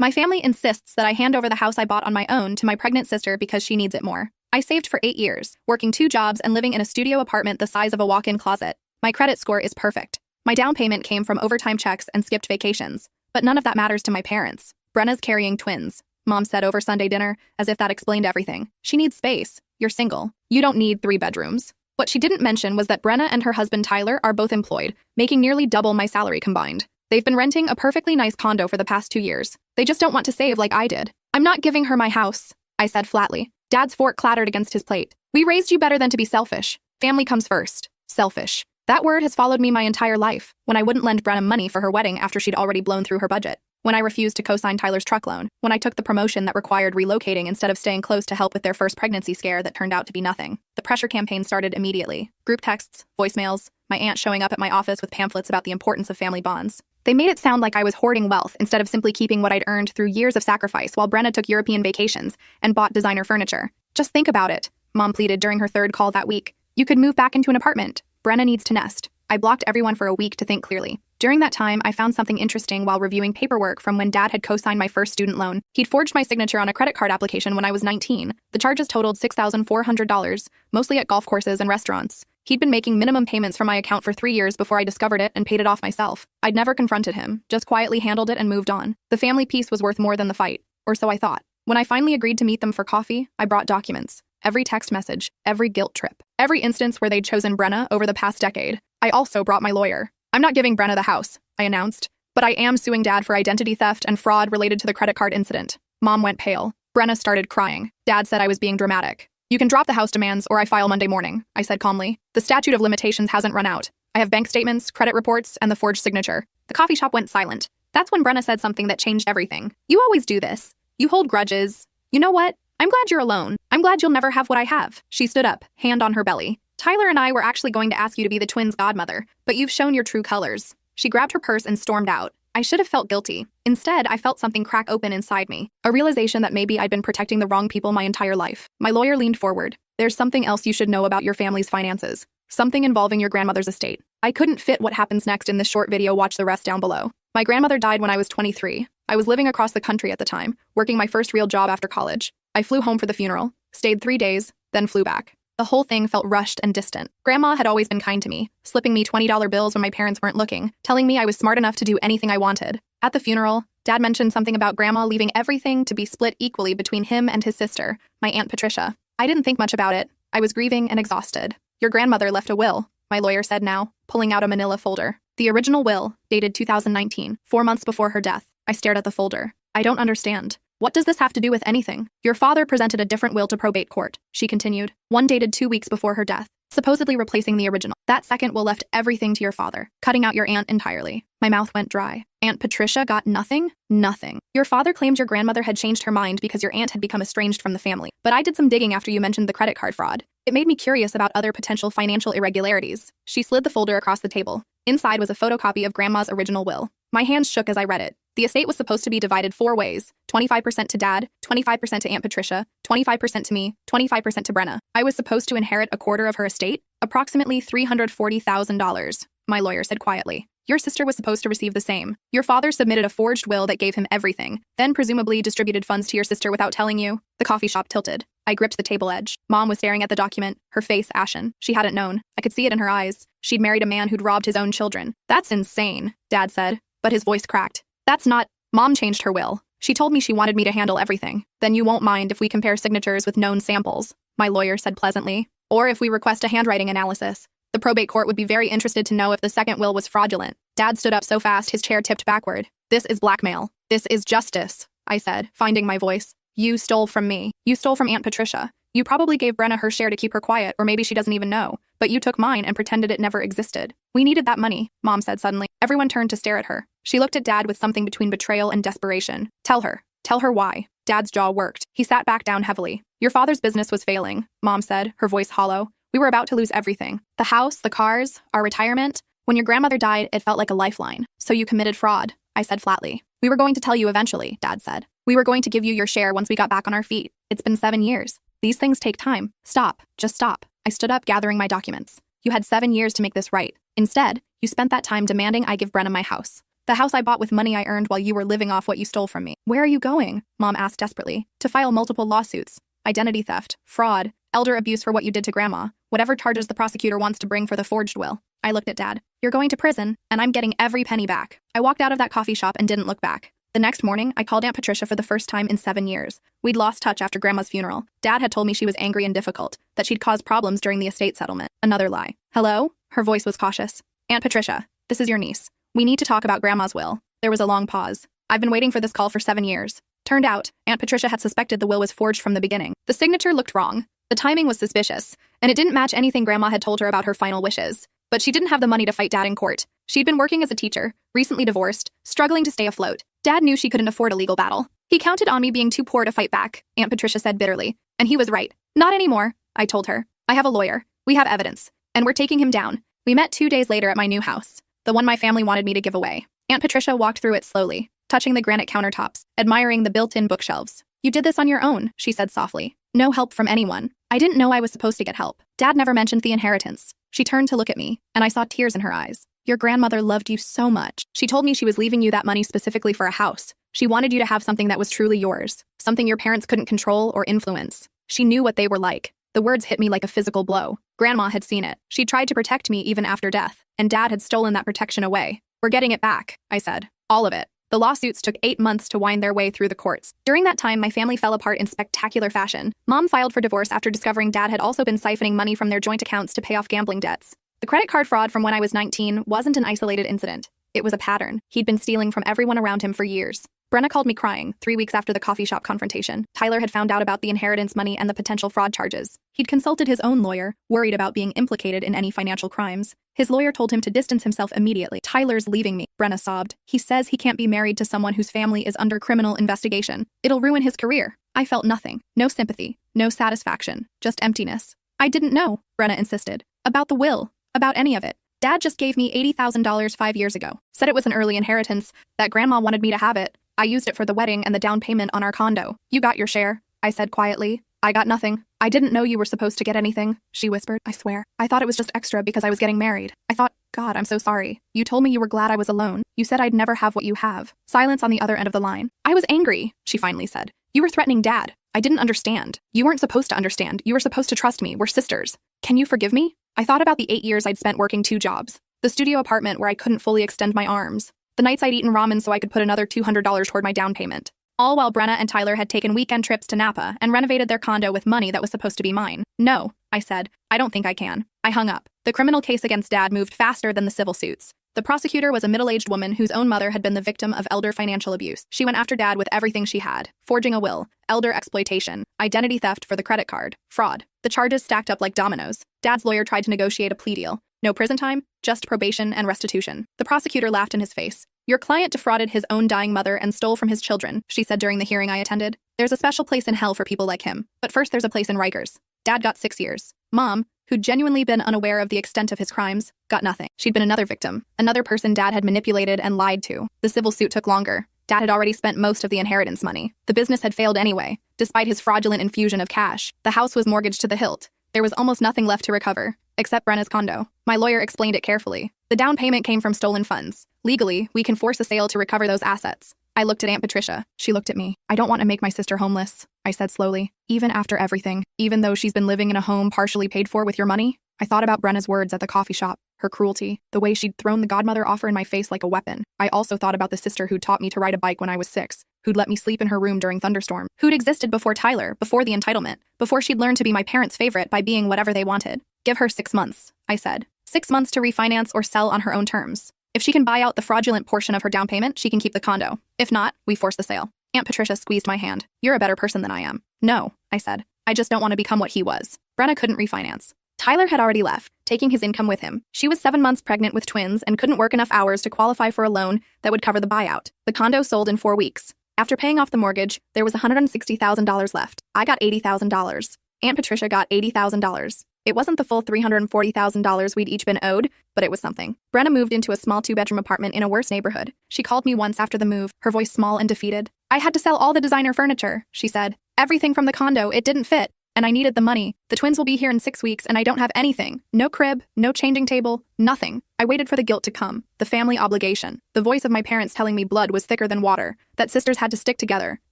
My family insists that I hand over the house I bought on my own to my pregnant sister because she needs it more. I saved for 8 years, working 2 jobs and living in a studio apartment the size of a walk-in closet. My credit score is perfect. My down payment came from overtime checks and skipped vacations. But none of that matters to my parents. Brenna's carrying twins, Mom said over Sunday dinner, as if that explained everything. She needs space. You're single. You don't need 3 bedrooms. What she didn't mention was that Brenna and her husband Tyler are both employed, making nearly double my salary combined. They've been renting a perfectly nice condo for the past 2 years. They just don't want to save like I did. I'm not giving her my house, I said flatly. Dad's fork clattered against his plate. We raised you better than to be selfish. Family comes first. Selfish. That word has followed me my entire life. When I wouldn't lend Brenna money for her wedding after she'd already blown through her budget. When I refused to co-sign Tyler's truck loan. When I took the promotion that required relocating instead of staying close to help with their first pregnancy scare that turned out to be nothing. The pressure campaign started immediately. Group texts, voicemails, my aunt showing up at my office with pamphlets about the importance of family bonds. They made it sound like I was hoarding wealth instead of simply keeping what I'd earned through years of sacrifice while Brenna took European vacations and bought designer furniture. Just think about it, Mom pleaded during her 3rd call that week. You could move back into an apartment. Brenna needs to nest. I blocked everyone for a week to think clearly. During that time, I found something interesting while reviewing paperwork from when Dad had co-signed my first student loan. He'd forged my signature on a credit card application when I was 19. The charges totaled $6,400, mostly at golf courses and restaurants. He'd been making minimum payments from my account for 3 years before I discovered it and paid it off myself. I'd never confronted him, just quietly handled it and moved on. The family peace was worth more than the fight, or so I thought. When I finally agreed to meet them for coffee, I brought documents. Every text message, every guilt trip, every instance where they'd chosen Brenna over the past decade. I also brought my lawyer. I'm not giving Brenna the house, I announced, but I am suing Dad for identity theft and fraud related to the credit card incident. Mom went pale. Brenna started crying. Dad said I was being dramatic. You can drop the house demands or I file Monday morning, I said calmly. The statute of limitations hasn't run out. I have bank statements, credit reports, and the forged signature. The coffee shop went silent. That's when Brenna said something that changed everything. You always do this. You hold grudges. You know what? I'm glad you're alone. I'm glad you'll never have what I have. She stood up, hand on her belly. Tyler and I were actually going to ask you to be the twins' godmother, but you've shown your true colors. She grabbed her purse and stormed out. I should have felt guilty. Instead, I felt something crack open inside me. A realization that maybe I'd been protecting the wrong people my entire life. My lawyer leaned forward. There's something else you should know about your family's finances. Something involving your grandmother's estate. I couldn't fit what happens next in this short video. Watch the rest down below. My grandmother died when I was 23. I was living across the country at the time, working my first real job after college. I flew home for the funeral, stayed 3 days, then flew back. The whole thing felt rushed and distant. Grandma had always been kind to me, slipping me $20 bills when my parents weren't looking, telling me I was smart enough to do anything I wanted. At the funeral, Dad mentioned something about Grandma leaving everything to be split equally between him and his sister, my Aunt Patricia. I didn't think much about it. I was grieving and exhausted. Your grandmother left a will, my lawyer said now, pulling out a manila folder. The original will, dated 2019, 4 months before her death. I stared at the folder. I don't understand. What does this have to do with anything? Your father presented a different will to probate court, she continued. One dated 2 weeks before her death, supposedly replacing the original. That second will left everything to your father, cutting out your aunt entirely. My mouth went dry. Aunt Patricia got nothing? Nothing. Your father claimed your grandmother had changed her mind because your aunt had become estranged from the family. But I did some digging after you mentioned the credit card fraud. It made me curious about other potential financial irregularities. She slid the folder across the table. Inside was a photocopy of Grandma's original will. My hands shook as I read it. The estate was supposed to be divided 4 ways, 25% to Dad, 25% to Aunt Patricia, 25% to me, 25% to Brenna. I was supposed to inherit a quarter of her estate, approximately $340,000, my lawyer said quietly. Your sister was supposed to receive the same. Your father submitted a forged will that gave him everything, then presumably distributed funds to your sister without telling you. The coffee shop tilted. I gripped the table edge. Mom was staring at the document, her face ashen. She hadn't known. I could see it in her eyes. She'd married a man who'd robbed his own children. That's insane, Dad said, but his voice cracked. That's not. Mom changed her will. She told me she wanted me to handle everything. Then you won't mind if we compare signatures with known samples, my lawyer said pleasantly. Or if we request a handwriting analysis. The probate court would be very interested to know if the second will was fraudulent. Dad stood up so fast his chair tipped backward. This is blackmail. This is justice, I said, finding my voice. You stole from me. You stole from Aunt Patricia. You probably gave Brenna her share to keep her quiet, or maybe she doesn't even know. But you took mine and pretended it never existed. We needed that money, Mom said suddenly. Everyone turned to stare at her. She looked at Dad with something between betrayal and desperation. Tell her. Tell her why. Dad's jaw worked. He sat back down heavily. Your father's business was failing, Mom said, her voice hollow. We were about to lose everything. The house, the cars, our retirement. When your grandmother died, it felt like a lifeline. So you committed fraud, I said flatly. We were going to tell you eventually, Dad said. We were going to give you your share once we got back on our feet. It's been 7 years. These things take time. Stop. Just stop. I stood up, gathering my documents. You had 7 years to make this right. Instead, you spent that time demanding I give Brenna my house. The house I bought with money I earned while you were living off what you stole from me. Where are you going? Mom asked desperately. To file multiple lawsuits. Identity theft, fraud, elder abuse for what you did to Grandma, whatever charges the prosecutor wants to bring for the forged will. I looked at Dad. You're going to prison, and I'm getting every penny back. I walked out of that coffee shop and didn't look back. The next morning, I called Aunt Patricia for the first time in 7 years. We'd lost touch after Grandma's funeral. Dad had told me she was angry and difficult, that she'd caused problems during the estate settlement. Another lie. Hello? Her voice was cautious. Aunt Patricia, this is your niece. We need to talk about Grandma's will. There was a long pause. I've been waiting for this call for 7 years. Turned out, Aunt Patricia had suspected the will was forged from the beginning. The signature looked wrong. The timing was suspicious, and it didn't match anything Grandma had told her about her final wishes. But she didn't have the money to fight Dad in court. She'd been working as a teacher, recently divorced, struggling to stay afloat. Dad knew she couldn't afford a legal battle. He counted on me being too poor to fight back, Aunt Patricia said bitterly. And he was right. Not anymore, I told her. I have a lawyer. We have evidence. And we're taking him down. We met 2 days later at my new house, the one my family wanted me to give away. Aunt Patricia walked through it slowly, touching the granite countertops, admiring the built-in bookshelves. You did this on your own, she said softly. No help from anyone. I didn't know I was supposed to get help. Dad never mentioned the inheritance. She turned to look at me, and I saw tears in her eyes. Your grandmother loved you so much. She told me she was leaving you that money specifically for a house. She wanted you to have something that was truly yours, something your parents couldn't control or influence. She knew what they were like. The words hit me like a physical blow. Grandma had seen it. She tried to protect me even after death, and Dad had stolen that protection away. We're getting it back, I said. All of it. The lawsuits took 8 months to wind their way through the courts. During that time, my family fell apart in spectacular fashion. Mom filed for divorce after discovering Dad had also been siphoning money from their joint accounts to pay off gambling debts. The credit card fraud from when I was 19 wasn't an isolated incident. It was a pattern. He'd been stealing from everyone around him for years. Brenna called me crying 3 weeks after the coffee shop confrontation. Tyler had found out about the inheritance money and the potential fraud charges. He'd consulted his own lawyer, worried about being implicated in any financial crimes. His lawyer told him to distance himself immediately. Tyler's leaving me, Brenna sobbed. He says he can't be married to someone whose family is under criminal investigation. It'll ruin his career. I felt nothing. No sympathy. No satisfaction. Just emptiness. I didn't know, Brenna insisted. About the will. About any of it. Dad just gave me $80,000 5 years ago. Said it was an early inheritance, that Grandma wanted me to have it. I used it for the wedding and the down payment on our condo. You got your share, I said quietly. I got nothing. I didn't know you were supposed to get anything, she whispered. I swear. I thought it was just extra because I was getting married. I thought, God, I'm so sorry. You told me you were glad I was alone. You said I'd never have what you have. Silence on the other end of the line. I was angry, she finally said. You were threatening Dad. I didn't understand. You weren't supposed to understand. You were supposed to trust me. We're sisters. Can you forgive me? I thought about the 8 years I'd spent working 2 jobs. The studio apartment where I couldn't fully extend my arms. The nights I'd eaten ramen so I could put another $200 toward my down payment. All while Brenna and Tyler had taken weekend trips to Napa and renovated their condo with money that was supposed to be mine. No, I said. I don't think I can. I hung up. The criminal case against Dad moved faster than the civil suits. The prosecutor was a middle-aged woman whose own mother had been the victim of elder financial abuse. She went after Dad with everything she had. Forging a will, elder exploitation, identity theft for the credit card, fraud. The charges stacked up like dominoes. Dad's lawyer tried to negotiate a plea deal. No prison time, just probation and restitution. The prosecutor laughed in his face. Your client defrauded his own dying mother and stole from his children, she said during the hearing I attended. There's a special place in hell for people like him. But first there's a place in Rikers. Dad got 6 years. Mom, who'd genuinely been unaware of the extent of his crimes, got nothing. She'd been another victim. Another person Dad had manipulated and lied to. The civil suit took longer. Dad had already spent most of the inheritance money. The business had failed anyway, despite his fraudulent infusion of cash. The house was mortgaged to the hilt. There was almost nothing left to recover, except Brenna's condo. My lawyer explained it carefully. The down payment came from stolen funds. Legally, we can force a sale to recover those assets. I looked at Aunt Patricia. She looked at me. I don't want to make my sister homeless, I said slowly. Even after everything, even though she's been living in a home partially paid for with your money? I thought about Brenna's words at the coffee shop, her cruelty, the way she'd thrown the godmother offer in my face like a weapon. I also thought about the sister who'd taught me to ride a bike when I was 6, who'd let me sleep in her room during thunderstorm, who'd existed before Tyler, before the entitlement, before she'd learned to be my parents' favorite by being whatever they wanted. Give her 6 months, I said. 6 months to refinance or sell on her own terms. If she can buy out the fraudulent portion of her down payment, she can keep the condo. If not, we force the sale. Aunt Patricia squeezed my hand. You're a better person than I am. No, I said. I just don't want to become what he was. Brenna couldn't refinance. Tyler had already left, taking his income with him. She was 7 months pregnant with twins and couldn't work enough hours to qualify for a loan that would cover the buyout. The condo sold in 4 weeks. After paying off the mortgage, there was $160,000 left. I got $80,000. Aunt Patricia got $80,000. It wasn't the full $340,000 we'd each been owed, but it was something. Brenna moved into a small 2-bedroom apartment in a worse neighborhood. She called me once after the move, her voice small and defeated. I had to sell all the designer furniture, she said. Everything from the condo, it didn't fit. and I needed the money. The twins will be here in 6 weeks, and I don't have anything. No crib, no changing table, nothing. I waited for the guilt to come, the family obligation, the voice of my parents telling me blood was thicker than water, that sisters had to stick together.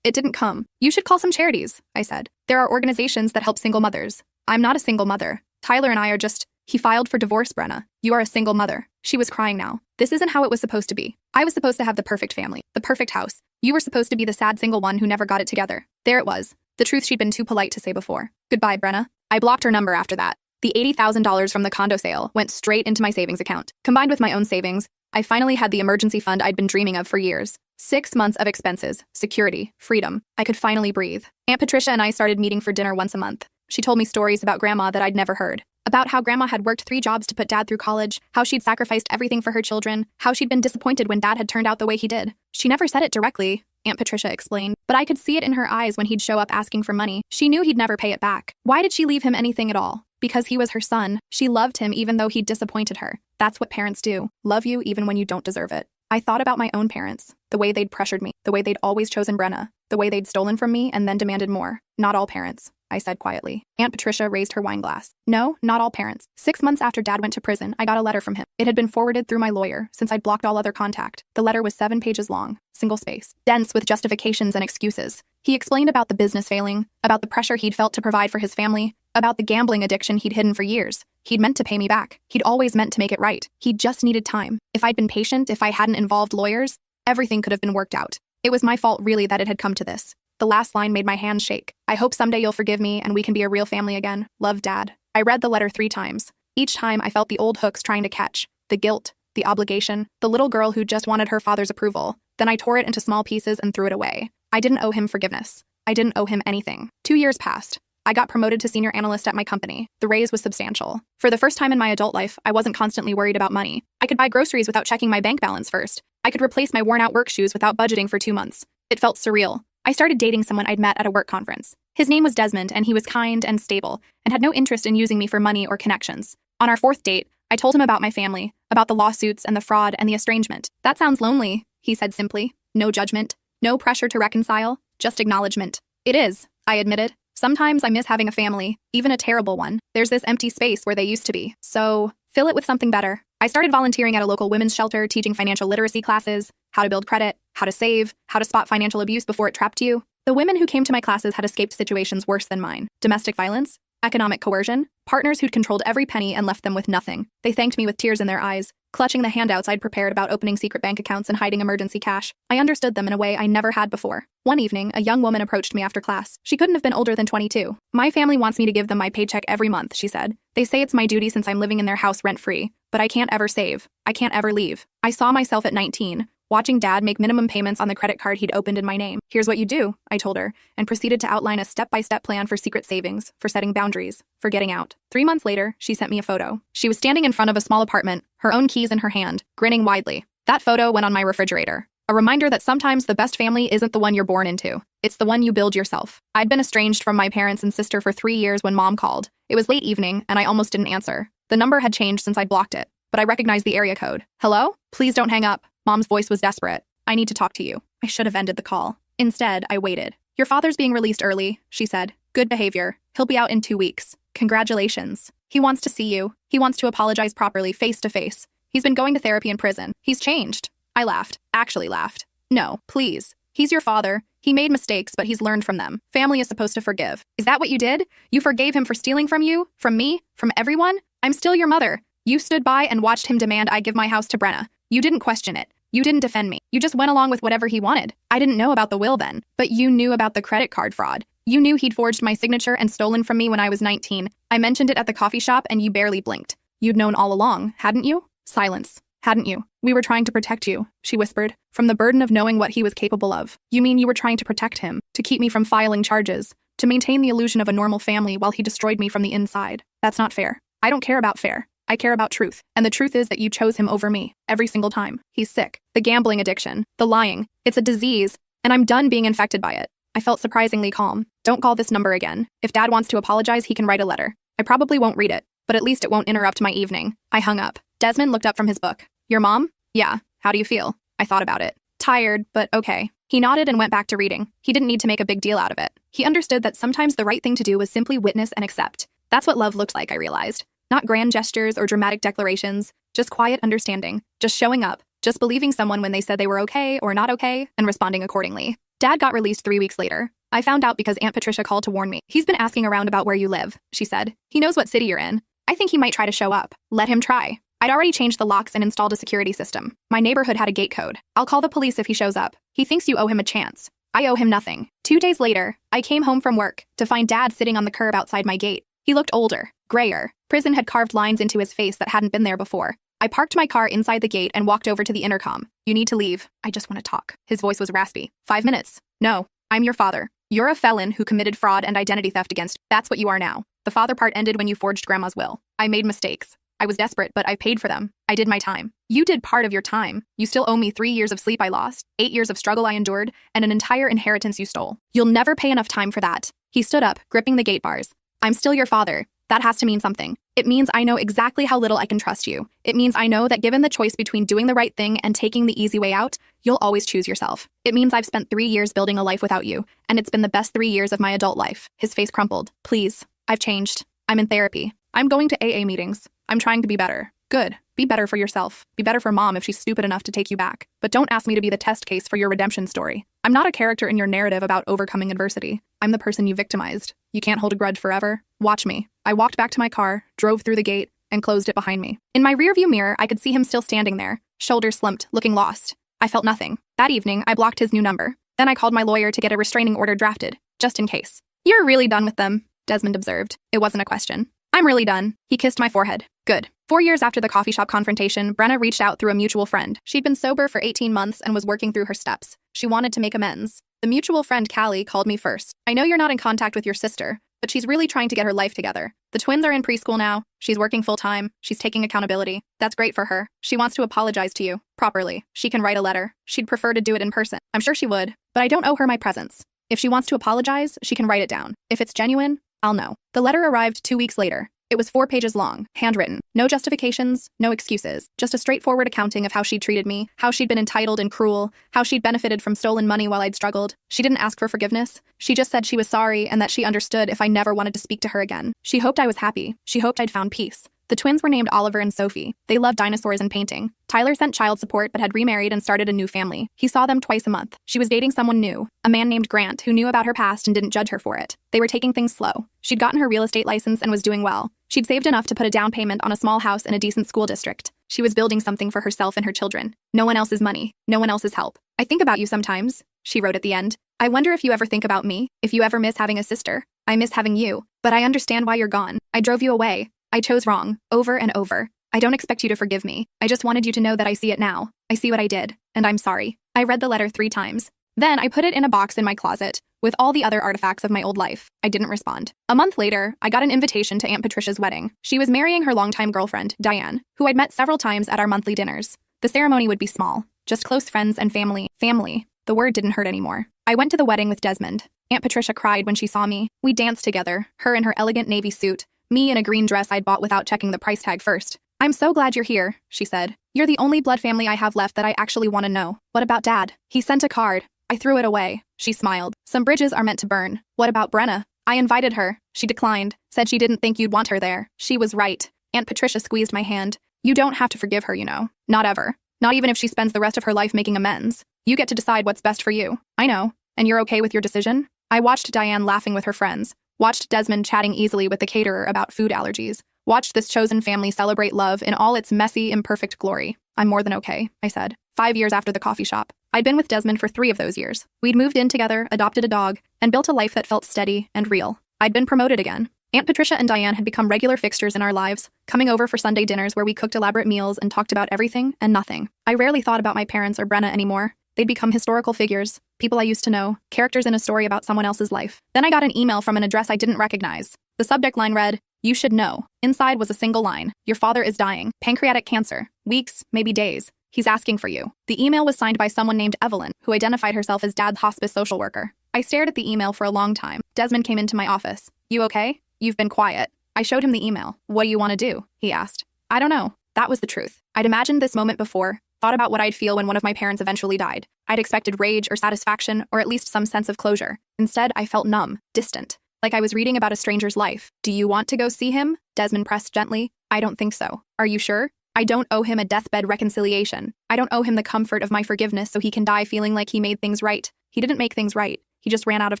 It didn't come. You should call some charities, I said. There are organizations that help single mothers. I'm not a single mother. Tyler and I are just... He filed for divorce, Brenna. You are a single mother. She was crying now. This isn't how it was supposed to be. I was supposed to have the perfect family, the perfect house. You were supposed to be the sad single one who never got it together. There it was. The truth she'd been too polite to say before. Goodbye, Brenna. I blocked her number after that. The $80,000 from the condo sale went straight into my savings account. Combined with my own savings, I finally had the emergency fund I'd been dreaming of for years. 6 months of expenses, security, freedom. I could finally breathe. Aunt Patricia and I started meeting for dinner once a month. She told me stories about Grandma that I'd never heard. About how Grandma had worked 3 jobs to put Dad through college, how she'd sacrificed everything for her children, how she'd been disappointed when Dad had turned out the way he did. She never said it directly, Aunt Patricia explained, but I could see it in her eyes when he'd show up asking for money. She knew he'd never pay it back. Why did she leave him anything at all? Because he was her son. She loved him even though he'd disappointed her. That's what parents do. Love you even when you don't deserve it. I thought about my own parents, the way they'd pressured me, the way they'd always chosen Brenna, the way they'd stolen from me and then demanded more. Not all parents, I said quietly. Aunt Patricia raised her wine glass. No, not all parents. 6 months after Dad went to prison, I got a letter from him. It had been forwarded through my lawyer, since I'd blocked all other contact. The letter was 7 pages long, single space, dense with justifications and excuses. He explained about the business failing, about the pressure he'd felt to provide for his family, about the gambling addiction he'd hidden for years. He'd meant to pay me back. He'd always meant to make it right. He just needed time. If I'd been patient, if I hadn't involved lawyers, everything could have been worked out. It was my fault really that it had come to this. The last line made my hands shake. I hope someday you'll forgive me and we can be a real family again. Love, Dad. I read the letter 3 times. Each time I felt the old hooks trying to catch. The guilt, the obligation, the little girl who just wanted her father's approval. Then I tore it into small pieces and threw it away. I didn't owe him forgiveness. I didn't owe him anything. 2 years passed. I got promoted to senior analyst at my company. The raise was substantial. For the first time in my adult life, I wasn't constantly worried about money. I could buy groceries without checking my bank balance first. I could replace my worn-out work shoes without budgeting for 2 months. It felt surreal. I started dating someone I'd met at a work conference. His name was Desmond, and he was kind and stable, and had no interest in using me for money or connections. On our 4th date, I told him about my family, about the lawsuits and the fraud and the estrangement. That sounds lonely, he said simply. No judgment, no pressure to reconcile, just acknowledgement. It is, I admitted. Sometimes I miss having a family, even a terrible one. There's this empty space where they used to be. So, fill it with something better. I started volunteering at a local women's shelter, teaching financial literacy classes, how to build credit, how to save, how to spot financial abuse before it trapped you. The women who came to my classes had escaped situations worse than mine. Domestic violence, economic coercion, partners who'd controlled every penny and left them with nothing. They thanked me with tears in their eyes, clutching the handouts I'd prepared about opening secret bank accounts and hiding emergency cash. I understood them in a way I never had before. One evening, a young woman approached me after class. She couldn't have been older than 22. My family wants me to give them my paycheck every month, she said. They say it's my duty since I'm living in their house rent-free, but I can't ever save. I can't ever leave. I saw myself at 19, watching Dad make minimum payments on the credit card he'd opened in my name. Here's what you do, I told her, and proceeded to outline a step-by-step plan for secret savings, for setting boundaries, for getting out. 3 months later, she sent me a photo. She was standing in front of a small apartment, her own keys in her hand, grinning widely. That photo went on my refrigerator. A reminder that sometimes the best family isn't the one you're born into. It's the one you build yourself. I'd been estranged from my parents and sister for 3 years when Mom called. It was late evening, and I almost didn't answer. The number had changed since I'd blocked it, but I recognized the area code. Hello? Please don't hang up. Mom's voice was desperate. I need to talk to you. I should have ended the call. Instead, I waited. Your father's being released early, she said. Good behavior. He'll be out in 2 weeks. Congratulations. He wants to see you. He wants to apologize properly, face to face. He's been going to therapy in prison. He's changed. I laughed. Actually laughed. No, please. He's your father. He made mistakes, but he's learned from them. Family is supposed to forgive. Is that what you did? You forgave him for stealing from you? From me? From everyone? I'm still your mother. You stood by and watched him demand I give my house to Brenna. You didn't question it. You didn't defend me. You just went along with whatever he wanted. I didn't know about the will then, but you knew about the credit card fraud. You knew he'd forged my signature and stolen from me when I was 19. I mentioned it at the coffee shop and you barely blinked. You'd known all along, hadn't you? Silence. Hadn't you? We were trying to protect you, she whispered, from the burden of knowing what he was capable of. You mean you were trying to protect him, to keep me from filing charges, to maintain the illusion of a normal family while he destroyed me from the inside. That's not fair. I don't care about fair. I care about truth. And the truth is that you chose him over me, every single time. He's sick. The gambling addiction, the lying, it's a disease, and I'm done being infected by it. I felt surprisingly calm. Don't call this number again. If Dad wants to apologize, he can write a letter. I probably won't read it, but at least it won't interrupt my evening. I hung up. Desmond looked up from his book. Your mom? Yeah. How do you feel? I thought about it. Tired, but okay. He nodded and went back to reading. He didn't need to make a big deal out of it. He understood that sometimes the right thing to do was simply witness and accept. That's what love looked like, I realized. Not grand gestures or dramatic declarations, just quiet understanding, just showing up, just believing someone when they said they were okay or not okay, and responding accordingly. Dad got released 3 weeks later. I found out because Aunt Patricia called to warn me. He's been asking around about where you live, she said. He knows what city you're in. I think he might try to show up. Let him try. I'd already changed the locks and installed a security system. My neighborhood had a gate code. I'll call the police if he shows up. He thinks you owe him a chance. I owe him nothing. 2 days later, I came home from work to find Dad sitting on the curb outside my gate. He looked older, grayer. Prison had carved lines into his face that hadn't been there before. I parked my car inside the gate and walked over to the intercom. You need to leave. I just want to talk. His voice was raspy. 5 minutes. No, I'm your father. You're a felon who committed fraud and identity theft against. That's what you are now. The father part ended when you forged Grandma's will. I made mistakes. I was desperate, but I paid for them. I did my time. You did part of your time. You still owe me 3 years of sleep I lost, 8 years of struggle I endured, and an entire inheritance you stole. You'll never pay enough time for that. He stood up, gripping the gate bars. I'm still your father. That has to mean something. It means I know exactly how little I can trust you. It means I know that given the choice between doing the right thing and taking the easy way out, you'll always choose yourself. It means I've spent 3 years building a life without you, and it's been the best 3 years of my adult life. His face crumpled. Please. I've changed. I'm in therapy. I'm going to AA meetings. I'm trying to be better. Good. Be better for yourself. Be better for Mom if she's stupid enough to take you back. But don't ask me to be the test case for your redemption story. I'm not a character in your narrative about overcoming adversity. I'm the person you victimized. You can't hold a grudge forever. Watch me. I walked back to my car, drove through the gate, and closed it behind me. In my rearview mirror, I could see him still standing there, shoulders slumped, looking lost. I felt nothing. That evening, I blocked his new number. Then I called my lawyer to get a restraining order drafted, just in case. You're really done with them, Desmond observed. It wasn't a question. I'm really done. He kissed my forehead. Good. 4 years after the coffee shop confrontation, Brenna reached out through a mutual friend. She'd been sober for 18 months and was working through her steps. She wanted to make amends. The mutual friend Qley called me first. I know you're not in contact with your sister, but she's really trying to get her life together. The twins are in preschool now. She's working full-time. She's taking accountability. That's great for her. She wants to apologize to you, properly. She can write a letter. She'd prefer to do it in person. I'm sure she would, but I don't owe her my presence. If she wants to apologize, she can write it down. If it's genuine, I'll know. The letter arrived 2 weeks later. It was 4 pages long, handwritten. No justifications, no excuses. Just a straightforward accounting of how she'd treated me, how she'd been entitled and cruel, how she'd benefited from stolen money while I'd struggled. She didn't ask for forgiveness. She just said she was sorry and that she understood if I never wanted to speak to her again. She hoped I was happy. She hoped I'd found peace. The twins were named Oliver and Sophie. They loved dinosaurs and painting. Tyler sent child support but had remarried and started a new family. He saw them twice a month. She was dating someone new, a man named Grant who knew about her past and didn't judge her for it. They were taking things slow. She'd gotten her real estate license and was doing well. She'd saved enough to put a down payment on a small house in a decent school district. She was building something for herself and her children. No one else's money. No one else's help. I think about you sometimes, she wrote at the end. I wonder if you ever think about me, if you ever miss having a sister. I miss having you, but I understand why you're gone. I drove you away. I chose wrong, over and over. I don't expect you to forgive me. I just wanted you to know that I see it now. I see what I did, and I'm sorry. I read the letter 3 times. Then I put it in a box in my closet, with all the other artifacts of my old life. I didn't respond. A month later, I got an invitation to Aunt Patricia's wedding. She was marrying her longtime girlfriend, Diane, who I'd met several times at our monthly dinners. The ceremony would be small, just close friends and family. Family. The word didn't hurt anymore. I went to the wedding with Desmond. Aunt Patricia cried when she saw me. We danced together, her in her elegant navy suit, me in a green dress I'd bought without checking the price tag first. I'm so glad you're here, she said. You're the only blood family I have left that I actually want to know. What about Dad? He sent a card. I threw it away. She smiled. Some bridges are meant to burn. What about Brenna? I invited her. She declined. Said she didn't think you'd want her there. She was right. Aunt Patricia squeezed my hand. You don't have to forgive her, you know. Not ever. Not even if she spends the rest of her life making amends. You get to decide what's best for you. I know. And you're okay with your decision? I watched Diane laughing with her friends. Watched Desmond chatting easily with the caterer about food allergies. Watched this chosen family celebrate love in all its messy, imperfect glory. I'm more than okay, I said. 5 years after the coffee shop. I'd been with Desmond for 3 of those years. We'd moved in together, adopted a dog, and built a life that felt steady and real. I'd been promoted again. Aunt Patricia and Diane had become regular fixtures in our lives, coming over for Sunday dinners where we cooked elaborate meals and talked about everything and nothing. I rarely thought about my parents or Brenna anymore. They'd become historical figures, people I used to know, characters in a story about someone else's life. Then I got an email from an address I didn't recognize. The subject line read, "You should know." Inside was a single line. "Your father is dying. Pancreatic cancer. Weeks, maybe days. He's asking for you." The email was signed by someone named Evelyn, who identified herself as Dad's hospice social worker. I stared at the email for a long time. Desmond came into my office. "You okay? You've been quiet." I showed him the email. "What do you want to do?" he asked. I don't know. That was the truth. I'd imagined this moment before. Thought about what I'd feel when one of my parents eventually died. I'd expected rage or satisfaction, or at least some sense of closure. Instead, I felt numb, distant, like I was reading about a stranger's life. Do you want to go see him? Desmond pressed gently. I don't think so. Are you sure? I don't owe him a deathbed reconciliation. I don't owe him the comfort of my forgiveness so he can die feeling like he made things right. He didn't make things right. He just ran out of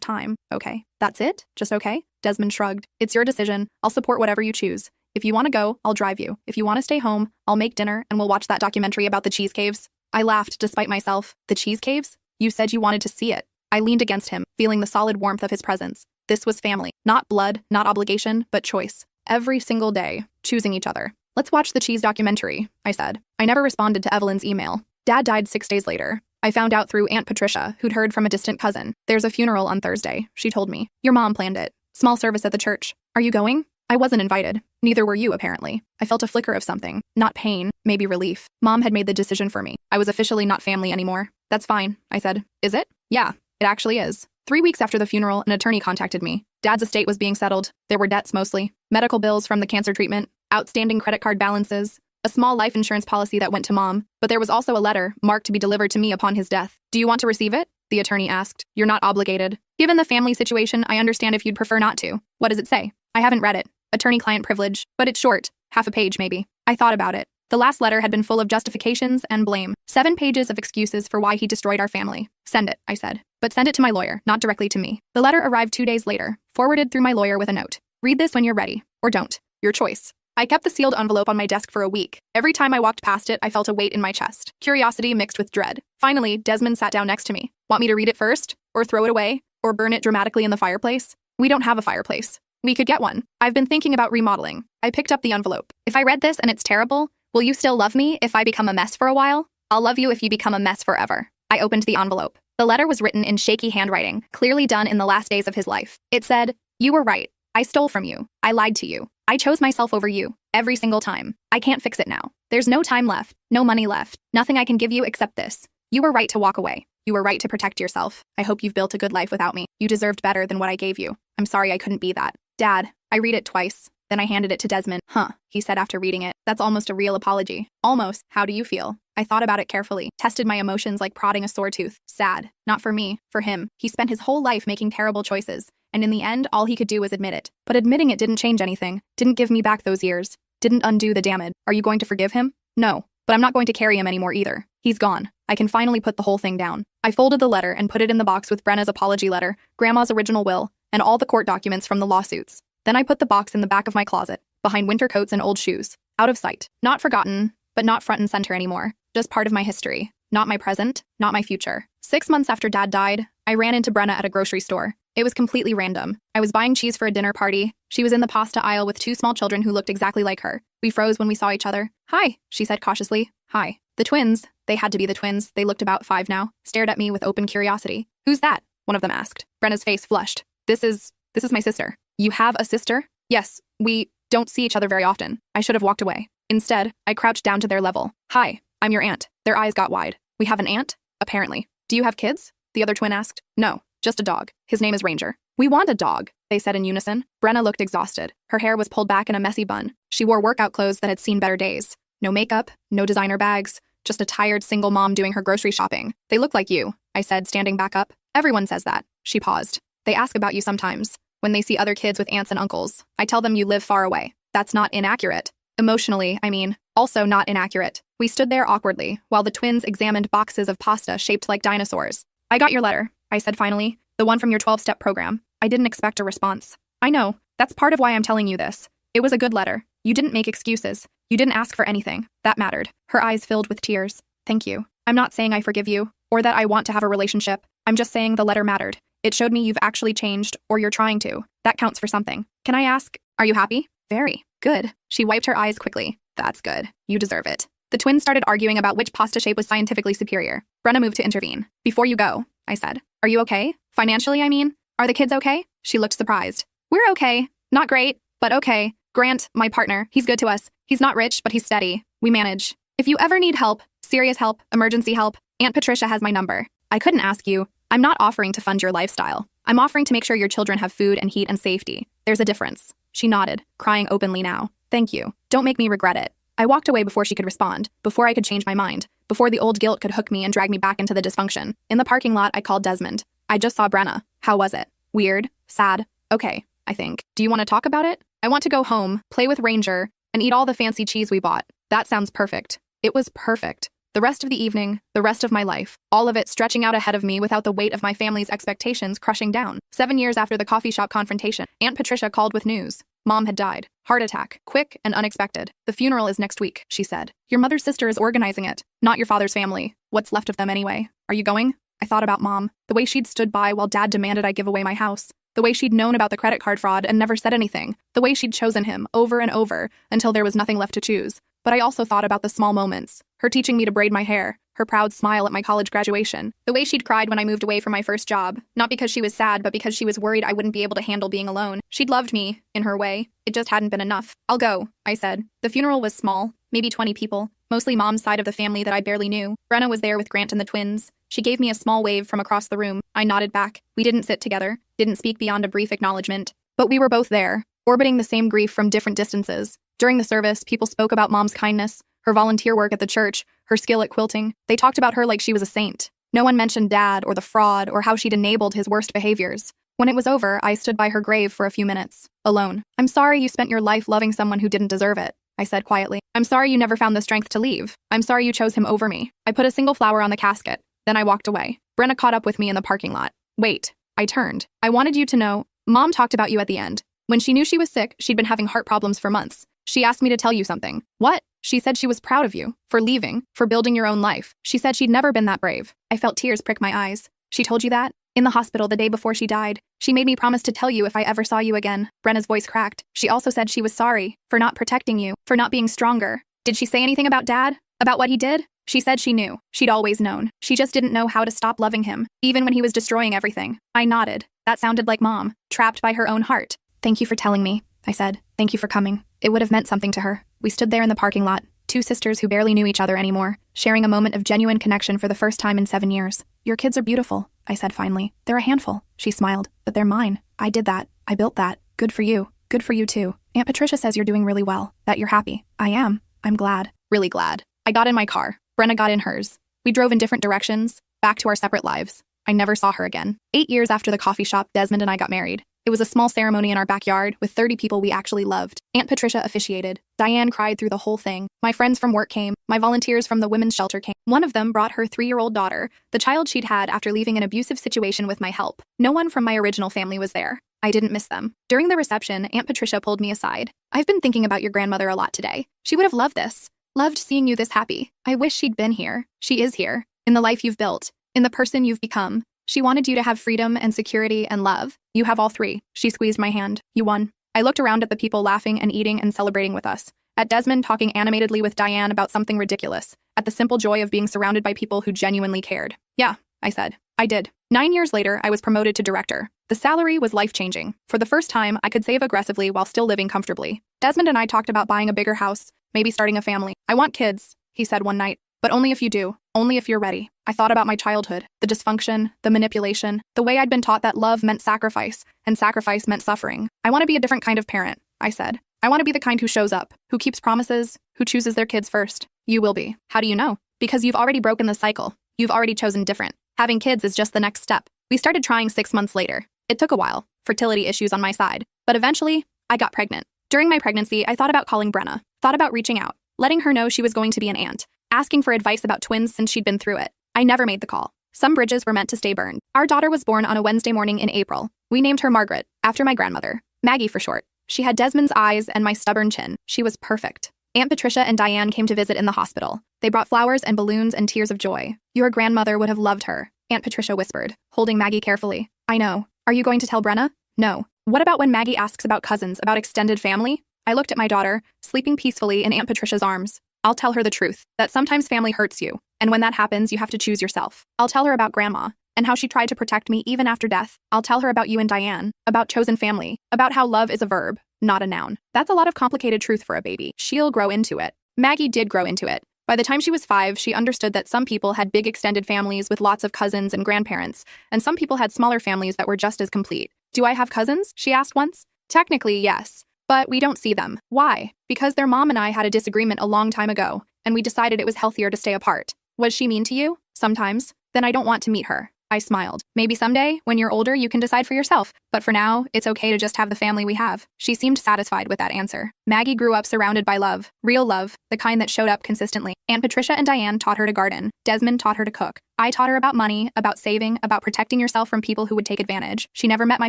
time. Okay. That's it? Just okay? Desmond shrugged. It's your decision. I'll support whatever you choose. If you want to go, I'll drive you. If you want to stay home, I'll make dinner and we'll watch that documentary about the cheese caves. I laughed despite myself. The cheese caves? You said you wanted to see it. I leaned against him, feeling the solid warmth of his presence. This was family. Not blood, not obligation, but choice. Every single day, choosing each other. Let's watch the cheese documentary, I said. I never responded to Evelyn's email. Dad died 6 days later. I found out through Aunt Patricia, who'd heard from a distant cousin. There's a funeral on Thursday, she told me. Your mom planned it. Small service at the church. Are you going? I wasn't invited. Neither were you, apparently. I felt a flicker of something. Not pain, maybe relief. Mom had made the decision for me. I was officially not family anymore. That's fine, I said. Is it? Yeah, it actually is. 3 weeks after the funeral, an attorney contacted me. Dad's estate was being settled. There were debts mostly. Medical bills from the cancer treatment, outstanding credit card balances, a small life insurance policy that went to Mom, but there was also a letter marked to be delivered to me upon his death. Do you want to receive it? The attorney asked. You're not obligated. Given the family situation, I understand if you'd prefer not to. What does it say? I haven't read it. Attorney-client privilege, but it's short. Half a page, maybe. I thought about it. The last letter had been full of justifications and blame. 7 pages of excuses for why he destroyed our family. Send it, I said. But send it to my lawyer, not directly to me. The letter arrived 2 days later, forwarded through my lawyer with a note. Read this when you're ready. Or don't. Your choice. I kept the sealed envelope on my desk for a week. Every time I walked past it, I felt a weight in my chest. Curiosity mixed with dread. Finally, Desmond sat down next to me. Want me to read it first? Or throw it away? Or burn it dramatically in the fireplace? We don't have a fireplace. We could get one. I've been thinking about remodeling. I picked up the envelope. If I read this and it's terrible, will you still love me if I become a mess for a while? I'll love you if you become a mess forever. I opened the envelope. The letter was written in shaky handwriting, clearly done in the last days of his life. It said, You were right. I stole from you. I lied to you. I chose myself over you. Every single time. I can't fix it now. There's no time left. No money left. Nothing I can give you except this. You were right to walk away. You were right to protect yourself. I hope you've built a good life without me. You deserved better than what I gave you. I'm sorry I couldn't be that. Dad, I read it twice. Then I handed it to Desmond. Huh, he said after reading it. That's almost a real apology. Almost. How do you feel? I thought about it carefully, tested my emotions like prodding a sore tooth. Sad. Not for me, for him. He spent his whole life making terrible choices, and in the end, all he could do was admit it. But admitting it didn't change anything, didn't give me back those years, didn't undo the damage. Are you going to forgive him? No, but I'm not going to carry him anymore either. He's gone. I can finally put the whole thing down. I folded the letter and put it in the box with Brenna's apology letter, Grandma's original will, and all the court documents from the lawsuits. Then I put the box in the back of my closet, behind winter coats and old shoes, out of sight. Not forgotten, but not front and center anymore. Just part of my history. Not my present, not my future. 6 months after Dad died, I ran into Brenna at a grocery store. It was completely random. I was buying cheese for a dinner party. She was in the pasta aisle with 2 small children who looked exactly like her. We froze when we saw each other. Hi, she said cautiously. Hi. The twins, they had to be the twins, they looked about 5 now, stared at me with open curiosity. Who's that? One of them asked. Brenna's face flushed. This is my sister. You have a sister? Yes, we don't see each other very often. I should have walked away. Instead, I crouched down to their level. Hi, I'm your aunt. Their eyes got wide. We have an aunt? Apparently. Do you have kids? The other twin asked. No, just a dog. His name is Ranger. We want a dog, they said in unison. Brenna looked exhausted. Her hair was pulled back in a messy bun. She wore workout clothes that had seen better days. No makeup, no designer bags, just a tired single mom doing her grocery shopping. They look like you, I said, standing back up. Everyone says that. She paused. They ask about you sometimes. When they see other kids with aunts and uncles, I tell them you live far away. That's not inaccurate. Emotionally, I mean, also not inaccurate. We stood there awkwardly, while the twins examined boxes of pasta shaped like dinosaurs. I got your letter, I said finally. The one from your 12-step program. I didn't expect a response. I know. That's part of why I'm telling you this. It was a good letter. You didn't make excuses. You didn't ask for anything. That mattered. Her eyes filled with tears. Thank you. I'm not saying I forgive you, or that I want to have a relationship. I'm just saying the letter mattered. It showed me you've actually changed, or you're trying to. That counts for something. Can I ask, are you happy? Very. Good. She wiped her eyes quickly. That's good. You deserve it. The twins started arguing about which pasta shape was scientifically superior. Brenna moved to intervene. Before you go, I said. Are you okay? Financially, I mean? Are the kids okay? She looked surprised. We're okay. Not great, but okay. Grant, my partner, he's good to us. He's not rich, but he's steady. We manage. If you ever need help, serious help, emergency help, Aunt Patricia has my number. I couldn't ask you. I'm not offering to fund your lifestyle. I'm offering to make sure your children have food and heat and safety. There's a difference. She nodded, crying openly now. Thank you. Don't make me regret it. I walked away before she could respond, before I could change my mind, before the old guilt could hook me and drag me back into the dysfunction. In the parking lot, I called Desmond. I just saw Brenna. How was it? Weird? Sad? Okay, I think. Do you want to talk about it? I want to go home, play with Ranger, and eat all the fancy cheese we bought. That sounds perfect. It was perfect. The rest of the evening, the rest of my life, all of it stretching out ahead of me without the weight of my family's expectations crushing down. 7 years after the coffee shop confrontation, Aunt Patricia called with news. Mom had died. Heart attack. Quick and unexpected. The funeral is next week, she said. Your mother's sister is organizing it, not your father's family. What's left of them anyway? Are you going? I thought about Mom. The way she'd stood by while Dad demanded I give away my house. The way she'd known about the credit card fraud and never said anything. The way she'd chosen him over and over until there was nothing left to choose. But I also thought about the small moments. Her teaching me to braid my hair. Her proud smile at my college graduation. The way she'd cried when I moved away from my first job. Not because she was sad, but because she was worried I wouldn't be able to handle being alone. She'd loved me, in her way. It just hadn't been enough. I'll go, I said. The funeral was small, maybe 20 people. Mostly Mom's side of the family that I barely knew. Brenna was there with Grant and the twins. She gave me a small wave from across the room. I nodded back. We didn't sit together, didn't speak beyond a brief acknowledgement. But we were both there, orbiting the same grief from different distances. During the service, people spoke about Mom's kindness, her volunteer work at the church, her skill at quilting. They talked about her like she was a saint. No one mentioned Dad or the fraud or how she'd enabled his worst behaviors. When it was over, I stood by her grave for a few minutes, alone. I'm sorry you spent your life loving someone who didn't deserve it, I said quietly. I'm sorry you never found the strength to leave. I'm sorry you chose him over me. I put a single flower on the casket. Then I walked away. Brenna caught up with me in the parking lot. Wait, I turned. I wanted you to know, Mom talked about you at the end. When she knew she was sick, she'd been having heart problems for months. She asked me to tell you something. What? She said she was proud of you, for leaving, for building your own life. She said she'd never been that brave. I felt tears prick my eyes. She told you that? In the hospital the day before she died. She made me promise to tell you if I ever saw you again. Brenna's voice cracked. She also said she was sorry, for not protecting you, for not being stronger. Did she say anything about Dad? About what he did? She said she knew. She'd always known. She just didn't know how to stop loving him, even when he was destroying everything. I nodded. That sounded like Mom, trapped by her own heart. Thank you for telling me, I said. Thank you for coming. It would have meant something to her. We stood there in the parking lot, two sisters who barely knew each other anymore, sharing a moment of genuine connection for the first time in 7 years. Your kids are beautiful, I said finally. They're a handful, she smiled, but they're mine. I did that. I built that. Good for you. Good for you too. Aunt Patricia says you're doing really well, that you're happy. I am. I'm glad. Really glad. I got in my car. Brenna got in hers. We drove in different directions, back to our separate lives. I never saw her again. 8 years after the coffee shop, Desmond and I got married. It was a small ceremony in our backyard with 30 people we actually loved. Aunt Patricia officiated. Diane cried through the whole thing. My friends from work came. My volunteers from the women's shelter came. One of them brought her 3-year-old daughter, the child she'd had after leaving an abusive situation with my help. No one from my original family was there. I didn't miss them. During the reception, Aunt Patricia pulled me aside. I've been thinking about your grandmother a lot today. She would have loved this. Loved seeing you this happy. I wish she'd been here. She is here. In the life you've built. In the person you've become. She wanted you to have freedom and security and love. You have all three. She squeezed my hand. You won. I looked around at the people laughing and eating and celebrating with us. At Desmond talking animatedly with Diane about something ridiculous. At the simple joy of being surrounded by people who genuinely cared. Yeah, I said. I did. 9 years later, I was promoted to director. The salary was life-changing. For the first time, I could save aggressively while still living comfortably. Desmond and I talked about buying a bigger house, maybe starting a family. I want kids, he said one night. But only if you do. Only if you're ready. I thought about my childhood, the dysfunction, the manipulation, the way I'd been taught that love meant sacrifice, and sacrifice meant suffering. I want to be a different kind of parent, I said. I want to be the kind who shows up, who keeps promises, who chooses their kids first. You will be. How do you know? Because you've already broken the cycle. You've already chosen different. Having kids is just the next step. We started trying 6 months later. It took a while, fertility issues on my side. But eventually, I got pregnant. During my pregnancy, I thought about calling Brenna, thought about reaching out, letting her know she was going to be an aunt, asking for advice about twins since she'd been through it. I never made the call. Some bridges were meant to stay burned. Our daughter was born on a Wednesday morning in April. We named her Margaret, after my grandmother. Maggie for short. She had Desmond's eyes and my stubborn chin. She was perfect. Aunt Patricia and Diane came to visit in the hospital. They brought flowers and balloons and tears of joy. Your grandmother would have loved her, Aunt Patricia whispered, holding Maggie carefully. I know. Are you going to tell Brenna? No. What about when Maggie asks about cousins, about extended family? I looked at my daughter, sleeping peacefully in Aunt Patricia's arms. I'll tell her the truth, that sometimes family hurts you, and when that happens, you have to choose yourself. I'll tell her about Grandma, and how she tried to protect me even after death. I'll tell her about you and Diane, about chosen family, about how love is a verb, not a noun. That's a lot of complicated truth for a baby. She'll grow into it. Maggie did grow into it. By the time she was 5, she understood that some people had big extended families with lots of cousins and grandparents, and some people had smaller families that were just as complete. Do I have cousins? She asked once. Technically, yes. But we don't see them. Why? Because their mom and I had a disagreement a long time ago, and we decided it was healthier to stay apart. Was she mean to you? Sometimes. Then I don't want to meet her. I smiled. Maybe someday, when you're older, you can decide for yourself. But for now, it's okay to just have the family we have. She seemed satisfied with that answer. Maggie grew up surrounded by love. Real love. The kind that showed up consistently. Aunt Patricia and Diane taught her to garden. Desmond taught her to cook. I taught her about money, about saving, about protecting yourself from people who would take advantage. She never met my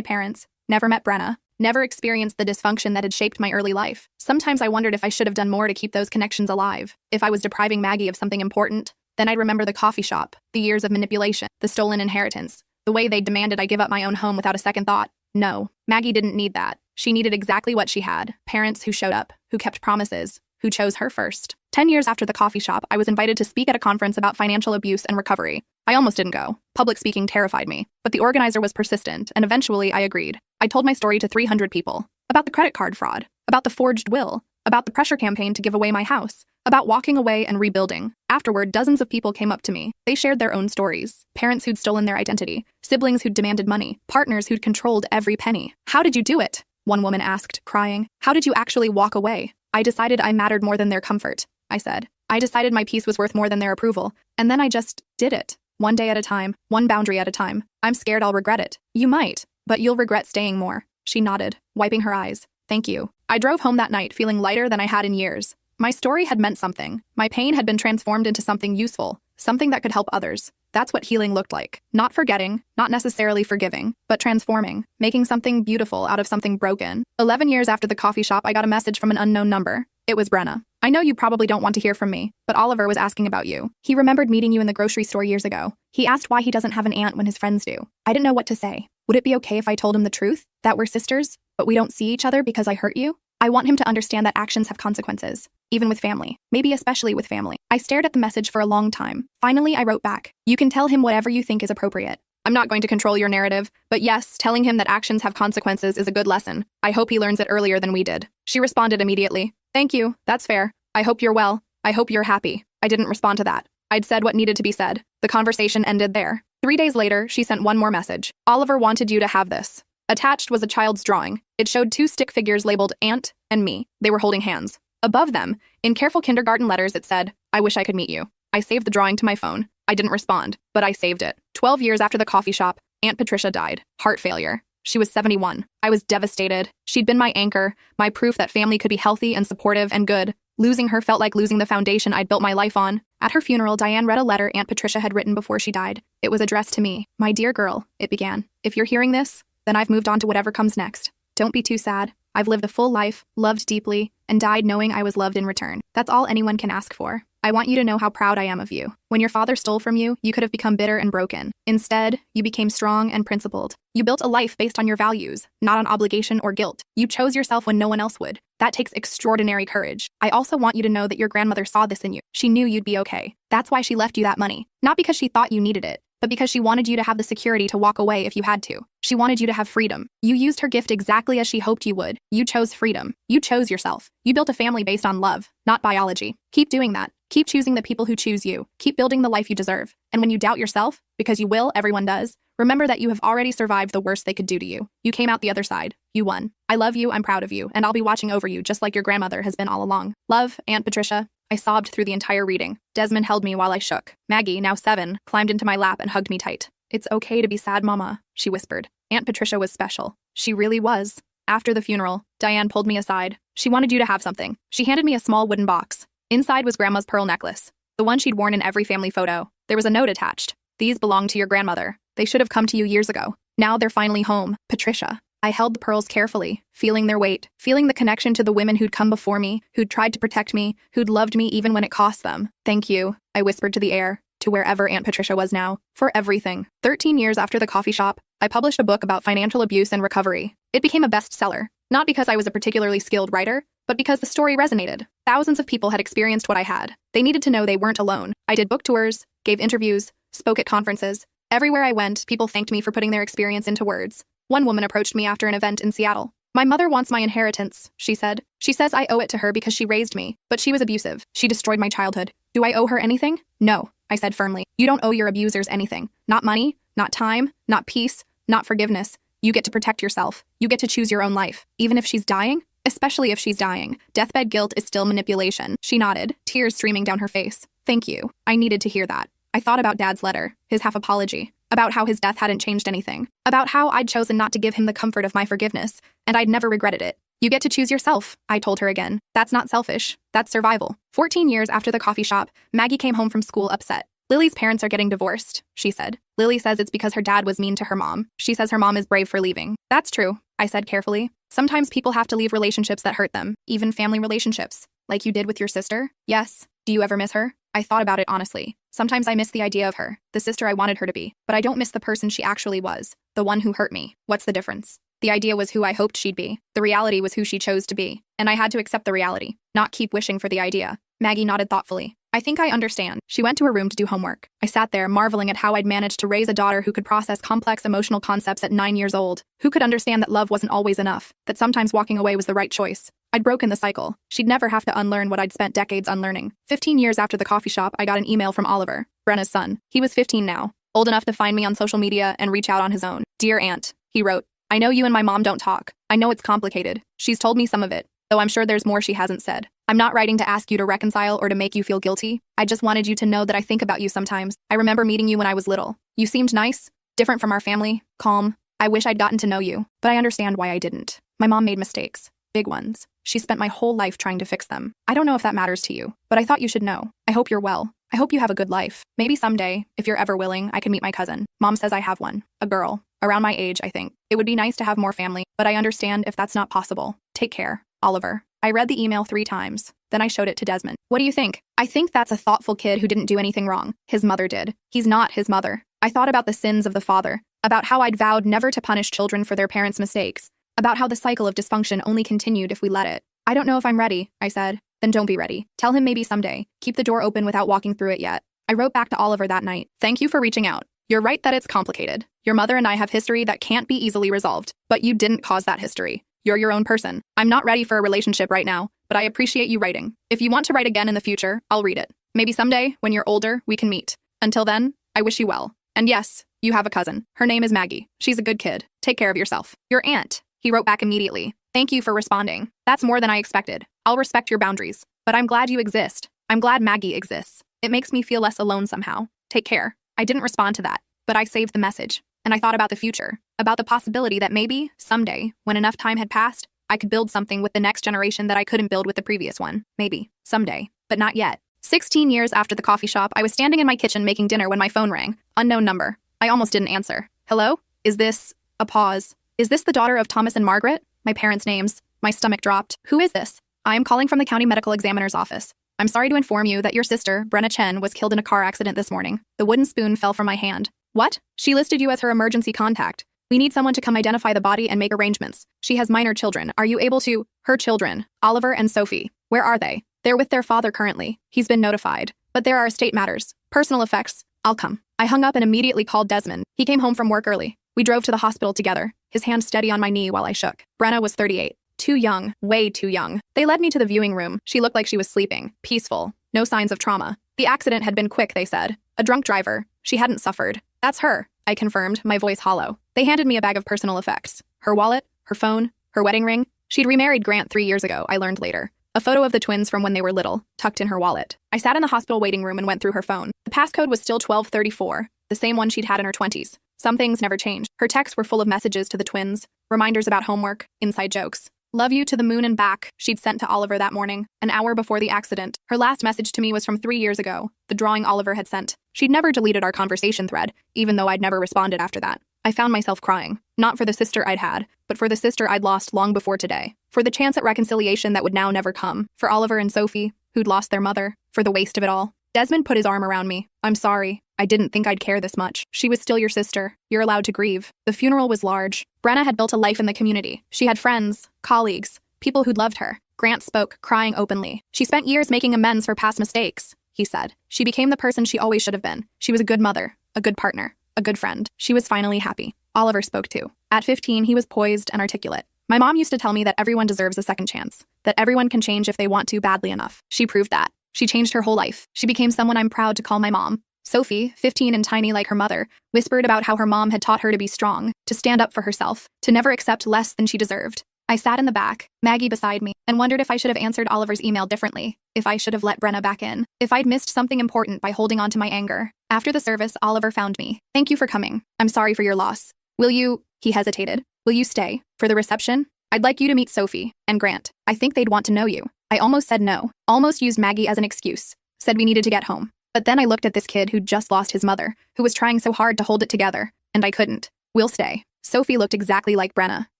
parents. Never met Brenna. Never experienced the dysfunction that had shaped my early life. Sometimes I wondered if I should have done more to keep those connections alive. If I was depriving Maggie of something important. Then I'd remember the coffee shop, the years of manipulation, the stolen inheritance, the way they demanded I give up my own home without a second thought. No, Maggie didn't need that. She needed exactly what she had. Parents who showed up, who kept promises, who chose her first. 10 years after the coffee shop, I was invited to speak at a conference about financial abuse and recovery. I almost didn't go. Public speaking terrified me. But the organizer was persistent, and eventually I agreed. I told my story to 300 people. About the credit card fraud, about the forged will, about the pressure campaign to give away my house, about walking away and rebuilding. Afterward, dozens of people came up to me. They shared their own stories. Parents who'd stolen their identity, siblings who'd demanded money, partners who'd controlled every penny. How did you do it? One woman asked, crying. How did you actually walk away? I decided I mattered more than their comfort, I said. I decided my peace was worth more than their approval. And then I just did it. One day at a time, one boundary at a time. I'm scared I'll regret it. You might, but you'll regret staying more. She nodded, wiping her eyes. Thank you. I drove home that night feeling lighter than I had in years. My story had meant something. My pain had been transformed into something useful, something that could help others. That's what healing looked like. Not forgetting, not necessarily forgiving, but transforming, making something beautiful out of something broken. 11 years after the coffee shop, I got a message from an unknown number. It was Brenna. I know you probably don't want to hear from me, but Oliver was asking about you. He remembered meeting you in the grocery store years ago. He asked why he doesn't have an aunt when his friends do. I didn't know what to say. Would it be okay if I told him the truth? That we're sisters, but we don't see each other because I hurt you? I want him to understand that actions have consequences, even with family, maybe especially with family. I stared at the message for a long time. Finally, I wrote back. You can tell him whatever you think is appropriate. I'm not going to control your narrative, but yes, telling him that actions have consequences is a good lesson. I hope he learns it earlier than we did. She responded immediately. Thank you, that's fair. I hope you're well. I hope you're happy. I didn't respond to that. I'd said what needed to be said. The conversation ended there. 3 days later, she sent one more message. Oliver wanted you to have this. Attached was a child's drawing. It showed 2 stick figures labeled Aunt and me. They were holding hands. Above them, in careful kindergarten letters, it said, I wish I could meet you. I saved the drawing to my phone. I didn't respond, but I saved it. 12 years after the coffee shop, Aunt Patricia died. Heart failure. She was 71. I was devastated. She'd been my anchor, my proof that family could be healthy and supportive and good. Losing her felt like losing the foundation I'd built my life on. At her funeral, Diane read a letter Aunt Patricia had written before she died. It was addressed to me. My dear girl, it began. If you're hearing this, then I've moved on to whatever comes next. Don't be too sad. I've lived a full life, loved deeply, and died knowing I was loved in return. That's all anyone can ask for. I want you to know how proud I am of you. When your father stole from you, you could have become bitter and broken. Instead, you became strong and principled. You built a life based on your values, not on obligation or guilt. You chose yourself when no one else would. That takes extraordinary courage. I also want you to know that your grandmother saw this in you. She knew you'd be okay. That's why she left you that money. Not because she thought you needed it, but because she wanted you to have the security to walk away if you had to. She wanted you to have freedom. You used her gift exactly as she hoped you would. You chose freedom. You chose yourself. You built a family based on love, not biology. Keep doing that. Keep choosing the people who choose you. Keep building the life you deserve. And when you doubt yourself, because you will, everyone does, remember that you have already survived the worst they could do to you. You came out the other side. You won. I love you, I'm proud of you, and I'll be watching over you just like your grandmother has been all along. Love, Aunt Patricia. I sobbed through the entire reading. Desmond held me while I shook. Maggie, now 7, climbed into my lap and hugged me tight. It's okay to be sad, Mama, she whispered. Aunt Patricia was special. She really was. After the funeral, Diane pulled me aside. She wanted you to have something. She handed me a small wooden box. Inside was Grandma's pearl necklace, the one she'd worn in every family photo. There was a note attached. These belong to your grandmother. They should have come to you years ago. Now they're finally home. Patricia. I held the pearls carefully, feeling their weight, feeling the connection to the women who'd come before me, who'd tried to protect me, who'd loved me even when it cost them. Thank you, I whispered to the air, to wherever Aunt Patricia was now, for everything. 13 years after the coffee shop, I published a book about financial abuse and recovery. It became a bestseller, not because I was a particularly skilled writer, but because the story resonated. Thousands of people had experienced what I had. They needed to know they weren't alone. I did book tours, gave interviews, spoke at conferences. Everywhere I went, people thanked me for putting their experience into words. One woman approached me after an event in Seattle. My mother wants my inheritance, she said. She says I owe it to her because she raised me, but she was abusive. She destroyed my childhood. Do I owe her anything? No, I said firmly. You don't owe your abusers anything. Not money, not time, not peace, not forgiveness. You get to protect yourself. You get to choose your own life. Even if she's dying? Especially if she's dying. Deathbed guilt is still manipulation. She nodded, tears streaming down her face. Thank you. I needed to hear that. I thought about Dad's letter, his half-apology, about how his death hadn't changed anything, about how I'd chosen not to give him the comfort of my forgiveness, and I'd never regretted it. You get to choose yourself, I told her again. That's not selfish. That's survival. 14 years after the coffee shop, Maggie came home from school upset. Lily's parents are getting divorced, she said. Lily says it's because her dad was mean to her mom. She says her mom is brave for leaving. That's true, I said carefully. Sometimes people have to leave relationships that hurt them, even family relationships. Like you did with your sister? Yes. Do you ever miss her? I thought about it honestly. Sometimes I miss the idea of her, the sister I wanted her to be, but I don't miss the person she actually was, the one who hurt me. What's the difference? The idea was who I hoped she'd be. The reality was who she chose to be. And I had to accept the reality, not keep wishing for the idea. Maggie nodded thoughtfully. I think I understand. She went to her room to do homework. I sat there, marveling at how I'd managed to raise a daughter who could process complex emotional concepts at 9 years old, who could understand that love wasn't always enough, that sometimes walking away was the right choice. I'd broken the cycle. She'd never have to unlearn what I'd spent decades unlearning. 15 years after the coffee shop, I got an email from Oliver, Brenna's son. He was 15 now, old enough to find me on social media and reach out on his own. Dear Aunt, he wrote, I know you and my mom don't talk. I know it's complicated. She's told me some of it, though I'm sure there's more she hasn't said. I'm not writing to ask you to reconcile or to make you feel guilty. I just wanted you to know that I think about you sometimes. I remember meeting you when I was little. You seemed nice, different from our family, calm. I wish I'd gotten to know you, but I understand why I didn't. My mom made mistakes, big ones. She spent my whole life trying to fix them. I don't know if that matters to you, but I thought you should know. I hope you're well. I hope you have a good life. Maybe someday, if you're ever willing, I can meet my cousin. Mom says I have one, a girl, around my age, I think. It would be nice to have more family, but I understand if that's not possible. Take care, Oliver. I read the email 3 times. Then I showed it to Desmond. What do you think? I think that's a thoughtful kid who didn't do anything wrong. His mother did. He's not his mother. I thought about the sins of the father, about how I'd vowed never to punish children for their parents' mistakes, about how the cycle of dysfunction only continued if we let it. I don't know if I'm ready, I said. Then don't be ready. Tell him maybe someday. Keep the door open without walking through it yet. I wrote back to Oliver that night. Thank you for reaching out. You're right that it's complicated. Your mother and I have history that can't be easily resolved, but you didn't cause that history. You're your own person. I'm not ready for a relationship right now, but I appreciate you writing. If you want to write again in the future, I'll read it. Maybe someday, when you're older, we can meet. Until then, I wish you well. And yes, you have a cousin. Her name is Maggie. She's a good kid. Take care of yourself. Your aunt. He wrote back immediately. Thank you for responding. That's more than I expected. I'll respect your boundaries. But I'm glad you exist. I'm glad Maggie exists. It makes me feel less alone somehow. Take care. I didn't respond to that, but I saved the message. And I thought about the future, about the possibility that maybe, someday, when enough time had passed, I could build something with the next generation that I couldn't build with the previous one. Maybe. Someday. But not yet. 16 years after the coffee shop, I was standing in my kitchen making dinner when my phone rang. Unknown number. I almost didn't answer. Hello? Is this... A pause. Is this the daughter of Thomas and Margaret? My parents' names. My stomach dropped. Who is this? I am calling from the county medical examiner's office. I'm sorry to inform you that your sister, Brenna Chen, was killed in a car accident this morning. The wooden spoon fell from my hand. What? She listed you as her emergency contact. We need someone to come identify the body and make arrangements. She has minor children. Are you able to... Her children, Oliver and Sophie. Where are they? They're with their father currently. He's been notified. But there are estate matters. Personal effects. I'll come. I hung up and immediately called Desmond. He came home from work early. We drove to the hospital together, his hand steady on my knee while I shook. Brenna was 38. Too young. Way too young. They led me to the viewing room. She looked like she was sleeping. Peaceful. No signs of trauma. The accident had been quick, they said. A drunk driver. She hadn't suffered. That's her, I confirmed, my voice hollow. They handed me a bag of personal effects. Her wallet, her phone, her wedding ring. She'd remarried Grant 3 years ago, I learned later. A photo of the twins from when they were little, tucked in her wallet. I sat in the hospital waiting room and went through her phone. The passcode was still 1234, the same one she'd had in her 20s. Some things never changed. Her texts were full of messages to the twins, reminders about homework, inside jokes. Love you to the moon and back, she'd sent to Oliver that morning, an hour before the accident. Her last message to me was from 3 years ago, the drawing Oliver had sent. She'd never deleted our conversation thread, even though I'd never responded after that. I found myself crying, not for the sister I'd had, but for the sister I'd lost long before today. For the chance at reconciliation that would now never come. For Oliver and Sophie, who'd lost their mother. For the waste of it all. Desmond put his arm around me. I'm sorry. I didn't think I'd care this much. She was still your sister. You're allowed to grieve. The funeral was large. Brenna had built a life in the community. She had friends, colleagues, people who'd loved her. Grant spoke, crying openly. She spent years making amends for past mistakes, he said. She became the person she always should have been. She was a good mother, a good partner, a good friend. She was finally happy. Oliver spoke too. At 15, he was poised and articulate. My mom used to tell me that everyone deserves a second chance, that everyone can change if they want to badly enough. She proved that. She changed her whole life. She became someone I'm proud to call my mom. Sophie, 15 and tiny like her mother, whispered about how her mom had taught her to be strong, to stand up for herself, to never accept less than she deserved. I sat in the back, Maggie beside me, and wondered if I should have answered Oliver's email differently, if I should have let Brenna back in, if I'd missed something important by holding on to my anger. After the service, Oliver found me. "Thank you for coming. I'm sorry for your loss. Will you," he hesitated, "will you stay for the reception? I'd like you to meet Sophie and Grant. I think they'd want to know you." I almost said no, almost used Maggie as an excuse, said we needed to get home. But then I looked at this kid who'd just lost his mother, who was trying so hard to hold it together, and I couldn't. "We'll stay." Sophie looked exactly like Brenna.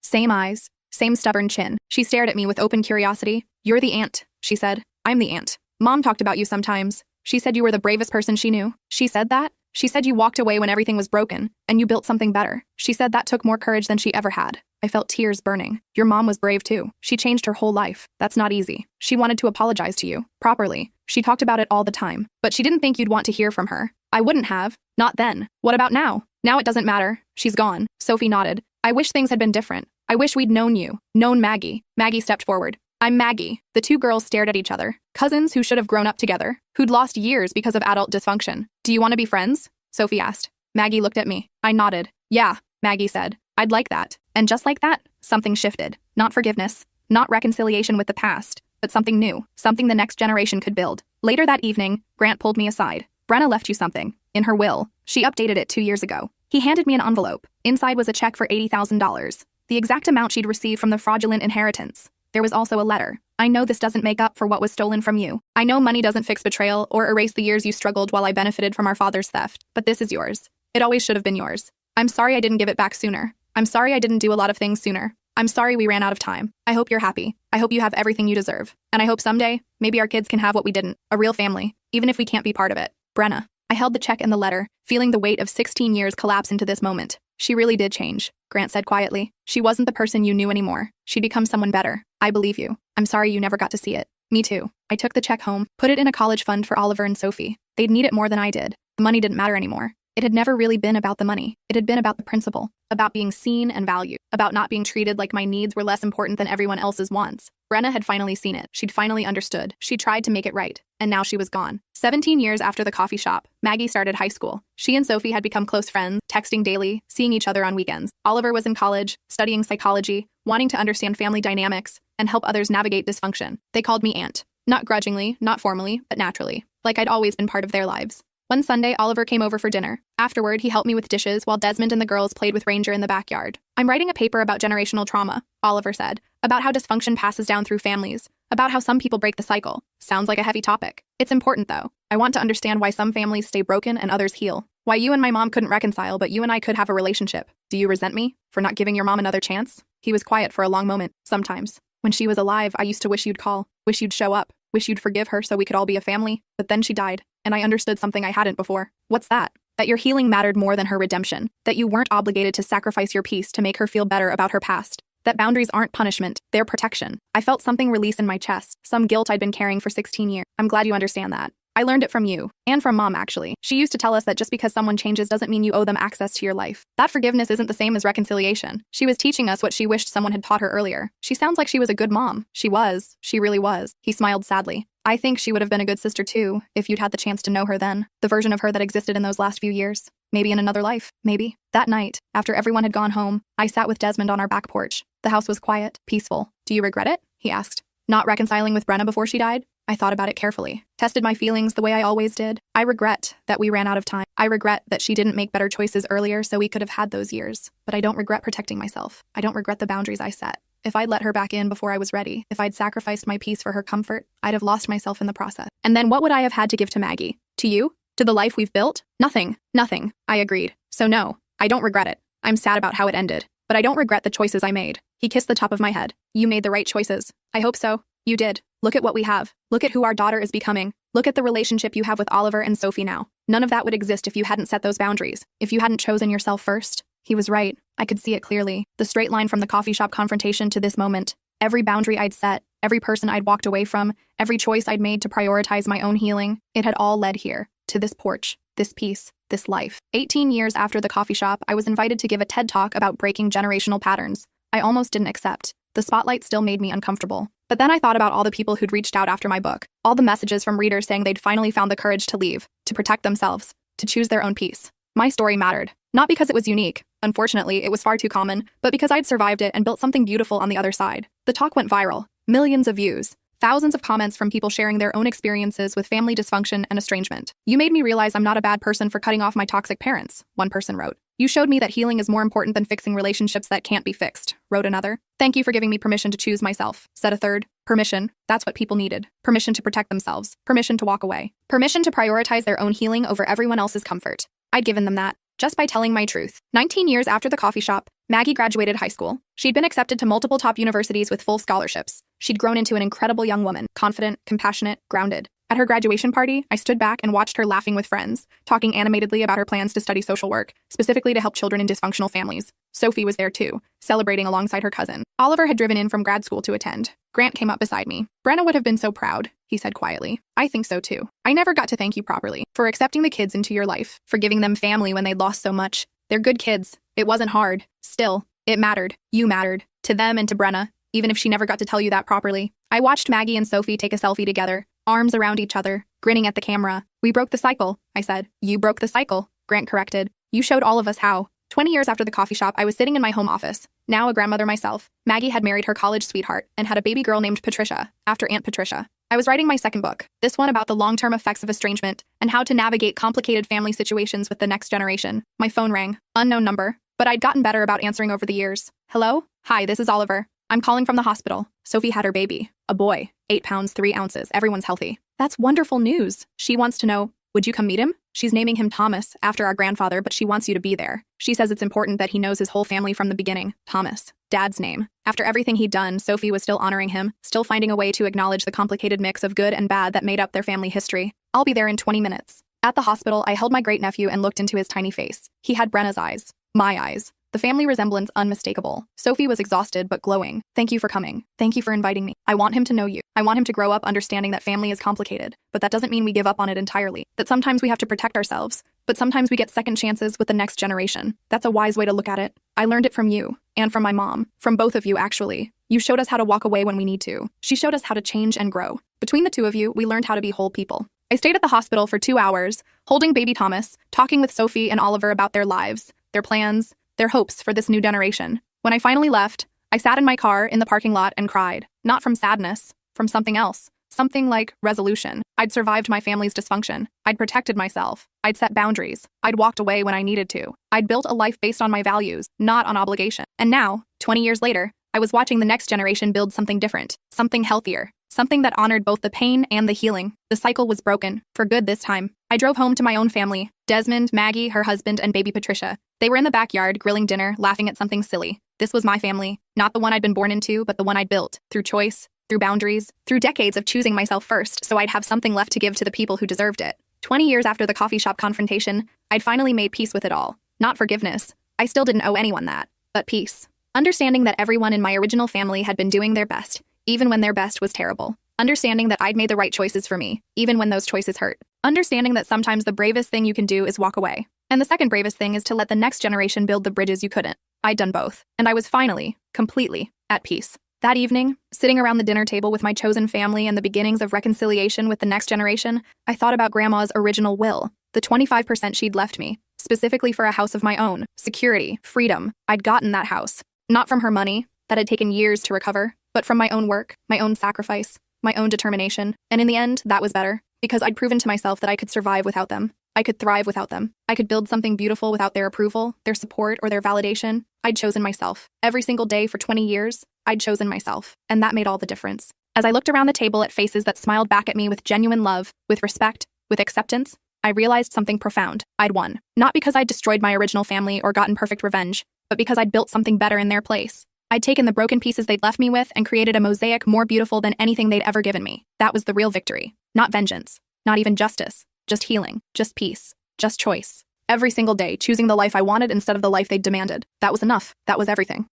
Same eyes, same stubborn chin. She stared at me with open curiosity. "You're the aunt," she said. "I'm the aunt. Mom talked about you sometimes. She said you were the bravest person she knew." "She said that?" "She said you walked away when everything was broken, and you built something better. She said that took more courage than she ever had." I felt tears burning. "Your mom was brave too. She changed her whole life. That's not easy. She wanted to apologize to you, properly. She talked about it all the time. But she didn't think you'd want to hear from her." "I wouldn't have. Not then. What about now?" "Now it doesn't matter. She's gone." Sophie nodded. "I wish things had been different. I wish we'd known you. Known Maggie." Maggie stepped forward. "I'm Maggie." The two girls stared at each other. Cousins who should have grown up together, who'd lost years because of adult dysfunction. "Do you want to be friends?" Sophie asked. Maggie looked at me. I nodded. "Yeah," Maggie said. "I'd like that." And just like that, something shifted. Not forgiveness, not reconciliation with the past, but something new, something the next generation could build. Later that evening, Grant pulled me aside. "Brenna left you something. In her will. She updated it 2 years ago." He handed me an envelope. Inside was a check for $80,000, the exact amount she'd received from the fraudulent inheritance. There was also a letter. "I know this doesn't make up for what was stolen from you. I know money doesn't fix betrayal or erase the years you struggled while I benefited from our father's theft, but this is yours. It always should have been yours. I'm sorry I didn't give it back sooner. I'm sorry I didn't do a lot of things sooner. I'm sorry we ran out of time. I hope you're happy. I hope you have everything you deserve. And I hope someday, maybe our kids can have what we didn't, a real family, even if we can't be part of it. Brenna." I held the check and the letter, feeling the weight of 16 years collapse into this moment. "She really did change," Grant said quietly. "She wasn't the person you knew anymore. She'd become someone better. I believe you. I'm sorry you never got to see it." "Me too." I took the check home, put it in a college fund for Oliver and Sophie. They'd need it more than I did. The money didn't matter anymore. It had never really been about the money. It had been about the principle, about being seen and valued, about not being treated like my needs were less important than everyone else's wants. Brenna had finally seen it. She'd finally understood. She tried to make it right. And now she was gone. 17 years after the coffee shop, Maggie started high school. She and Sophie had become close friends, texting daily, seeing each other on weekends. Oliver was in college, studying psychology, wanting to understand family dynamics, and help others navigate dysfunction. They called me aunt. Not grudgingly, not formally, but naturally. Like I'd always been part of their lives. One Sunday, Oliver came over for dinner. Afterward, he helped me with dishes while Desmond and the girls played with Ranger in the backyard. "I'm writing a paper about generational trauma," Oliver said, "about how dysfunction passes down through families, about how some people break the cycle." Sounds like a heavy topic. It's important, though. I want to understand why some families stay broken and others heal. Why you and my mom couldn't reconcile, but you and I could have a relationship. Do you resent me for not giving your mom another chance? He was quiet for a long moment. "Sometimes. When she was alive, I used to wish you'd call, wish you'd show up, wish you'd forgive her so we could all be a family. But then she died, and I understood something I hadn't before." "What's that?" "That your healing mattered more than her redemption. That you weren't obligated to sacrifice your peace to make her feel better about her past. That boundaries aren't punishment, they're protection." I felt something release in my chest, some guilt I'd been carrying for 16 years. "I'm glad you understand that. I learned it from you, and from Mom, actually. She used to tell us that just because someone changes doesn't mean you owe them access to your life. That forgiveness isn't the same as reconciliation. She was teaching us what she wished someone had taught her earlier. She sounds like she was a good mom. She was. She really was." He smiled sadly. "I think she would have been a good sister too, if you'd had the chance to know her then. The version of her that existed in those last few years. Maybe in another life, maybe." That night, after everyone had gone home, I sat with Desmond on our back porch. The house was quiet, peaceful. "Do you regret it?" he asked. "Not reconciling with Brenna before she died?" I thought about it carefully, tested my feelings the way I always did. I regret that we ran out of time. I regret that she didn't make better choices earlier so we could have had those years. But I don't regret protecting myself. I don't regret the boundaries I set. If I'd let her back in before I was ready, if I'd sacrificed my peace for her comfort, I'd have lost myself in the process. And then what would I have had to give to Maggie? To you? To the life we've built? Nothing. Nothing. I agreed. So no, I don't regret it. I'm sad about how it ended. But I don't regret the choices I made. He kissed the top of my head. "You made the right choices. I hope so. You did. Look at what we have. Look at who our daughter is becoming. Look at the relationship you have with Oliver and Sophie now. None of that would exist if you hadn't set those boundaries. If you hadn't chosen yourself first." He was right. I could see it clearly. The straight line from the coffee shop confrontation to this moment. Every boundary I'd set, every person I'd walked away from, every choice I'd made to prioritize my own healing, it had all led here, to this porch, this peace, this life. 18 years after the coffee shop, I was invited to give a TED Talk about breaking generational patterns. I almost didn't accept. The spotlight still made me uncomfortable. But then I thought about all the people who'd reached out after my book, all the messages from readers saying they'd finally found the courage to leave, to protect themselves, to choose their own peace. My story mattered. Not because it was unique. Unfortunately, it was far too common, but because I'd survived it and built something beautiful on the other side. The talk went viral. Millions of views. Thousands of comments from people sharing their own experiences with family dysfunction and estrangement. You made me realize I'm not a bad person for cutting off my toxic parents, one person wrote. You showed me that healing is more important than fixing relationships that can't be fixed, wrote another. Thank you for giving me permission to choose myself, said a third. Permission, that's what people needed. Permission to protect themselves. Permission to walk away. Permission to prioritize their own healing over everyone else's comfort. I'd given them that, just by telling my truth. 19 years after the coffee shop, Maggie graduated high school. She'd been accepted to multiple top universities with full scholarships. She'd grown into an incredible young woman, confident, compassionate, grounded. At her graduation party, I stood back and watched her laughing with friends, talking animatedly about her plans to study social work, specifically to help children in dysfunctional families. Sophie was there too, celebrating alongside her cousin. Oliver had driven in from grad school to attend. Grant came up beside me. Brenna would have been so proud, he said quietly. I think so too. I never got to thank you properly for accepting the kids into your life, for giving them family when they'd lost so much. They're good kids. It wasn't hard. Still, it mattered. You mattered. To them and to Brenna, even if she never got to tell you that properly. I watched Maggie and Sophie take a selfie together, arms around each other, grinning at the camera. We broke the cycle, I said. You broke the cycle, Grant corrected. You showed all of us how. 20 years after the coffee shop, I was sitting in my home office, now a grandmother myself. Maggie had married her college sweetheart and had a baby girl named Patricia, after Aunt Patricia. I was writing my second book, this one about the long-term effects of estrangement and how to navigate complicated family situations with the next generation. My phone rang. Unknown number, but I'd gotten better about answering over the years. Hello? Hi, this is Oliver. I'm calling from the hospital. Sophie had her baby. A boy. 8 pounds, 3 ounces. Everyone's healthy. That's wonderful news. She wants to know, would you come meet him? She's naming him Thomas, after our grandfather, but she wants you to be there. She says it's important that he knows his whole family from the beginning. Thomas. Dad's name. After everything he'd done, Sophie was still honoring him, still finding a way to acknowledge the complicated mix of good and bad that made up their family history. I'll be there in 20 minutes. At the hospital, I held my great-nephew and looked into his tiny face. He had Brenna's eyes. My eyes. The family resemblance unmistakable. Sophie was exhausted but glowing. Thank you for coming. Thank you for inviting me. I want him to know you. I want him to grow up understanding that family is complicated, but that doesn't mean we give up on it entirely. That sometimes we have to protect ourselves, but sometimes we get second chances with the next generation. That's a wise way to look at it. I learned it from you, and from my mom. From both of you, actually. You showed us how to walk away when we need to. She showed us how to change and grow. Between the two of you, we learned how to be whole people. I stayed at the hospital for 2 hours, holding baby Thomas, talking with Sophie and Oliver about their lives, their plans, their hopes for this new generation. When I finally left, I sat in my car in the parking lot and cried. Not from sadness, from something else. Something like resolution. I'd survived my family's dysfunction. I'd protected myself. I'd set boundaries. I'd walked away when I needed to. I'd built a life based on my values, not on obligation. And now, 20 years later, I was watching the next generation build something different, something healthier, something that honored both the pain and the healing. The cycle was broken, for good this time. I drove home to my own family. Desmond, Maggie, her husband, and baby Patricia. They were in the backyard, grilling dinner, laughing at something silly. This was my family, not the one I'd been born into, but the one I'd built, through choice, through boundaries, through decades of choosing myself first, so I'd have something left to give to the people who deserved it. 20 years after the coffee shop confrontation, I'd finally made peace with it all. Not forgiveness. I still didn't owe anyone that, but peace. Understanding that everyone in my original family had been doing their best, even when their best was terrible. Understanding that I'd made the right choices for me, even when those choices hurt. Understanding that sometimes the bravest thing you can do is walk away. And the second bravest thing is to let the next generation build the bridges you couldn't. I'd done both. And I was finally, completely, at peace. That evening, sitting around the dinner table with my chosen family and the beginnings of reconciliation with the next generation, I thought about Grandma's original will, the 25% she'd left me, specifically for a house of my own, security, freedom. I'd gotten that house. Not from her money, that had taken years to recover, but from my own work, my own sacrifice, my own determination. And in the end, that was better, because I'd proven to myself that I could survive without them. I could thrive without them. I could build something beautiful without their approval, their support, or their validation. I'd chosen myself. Every single day for 20 years, I'd chosen myself. And that made all the difference. As I looked around the table at faces that smiled back at me with genuine love, with respect, with acceptance, I realized something profound. I'd won. Not because I'd destroyed my original family or gotten perfect revenge, but because I'd built something better in their place. I'd taken the broken pieces they'd left me with and created a mosaic more beautiful than anything they'd ever given me. That was the real victory. Not vengeance. Not even justice. Just healing. Just peace. Just choice. Every single day, choosing the life I wanted instead of the life they'd demanded. That was enough. That was everything.